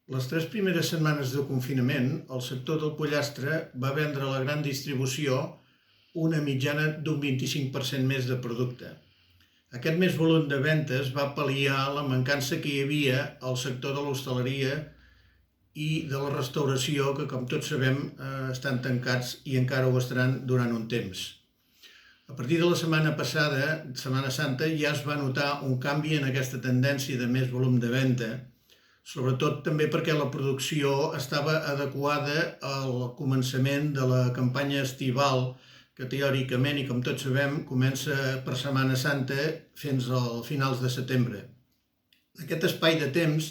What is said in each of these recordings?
Les 3 primeres setmanes de confinament, el sector del pollastre va vendre a la gran distribució una mitjana d'un 25% més de producte. Aquest més volum de ventes va pal·liar la mancança que hi havia al sector de l'hostaleria i de la restauració, que com tots sabem estan tancats i encara ho estaran durant un temps. A partir de la setmana passada, Setmana Santa, ja es va notar un canvi en aquesta tendència de més volum de venda, sobretot també perquè la producció estava adequada al començament de la campanya estival, que teòricament, i com tots sabem, comença per Setmana Santa fins a finals de setembre. En aquest espai de temps,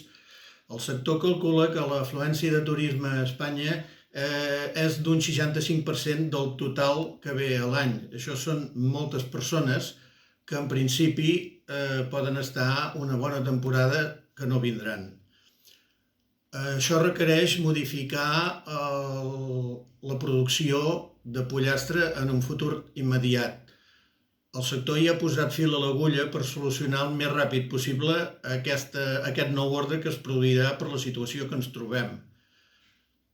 el sector calcula que l'afluència de turisme a Espanya és d'un 65% del total que ve a l'any. Això són moltes persones que en principi poden estar una bona temporada que no vindran. Això requereix modificar la producció de pollastre en un futur immediat. El sector ja ha posat fil a l'agulla per solucionar el més ràpid possible aquest nou ordre que es produirà per la situació que ens trobem.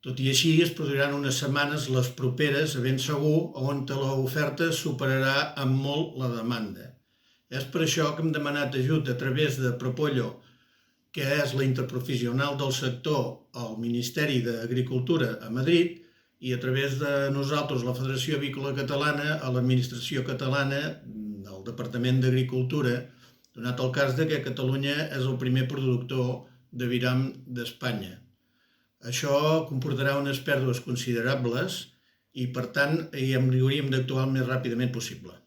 Tot i així, es produiran unes setmanes, les properes, a ben segur, on l'oferta superarà en molt la demanda. És per això que hem demanat ajut a través de Propollo, que és la interprofessional del sector al Ministeri d'Agricultura a Madrid, i a través de nosaltres, la Federació Avícola Catalana, a l'Administració Catalana, al Departament d'Agricultura, donat el cas que Catalunya és el primer productor d'aviram d'Espanya. Això comportarà unes pèrdues considerables i, per tant, hi hauríem d'actuar el més ràpidament possible.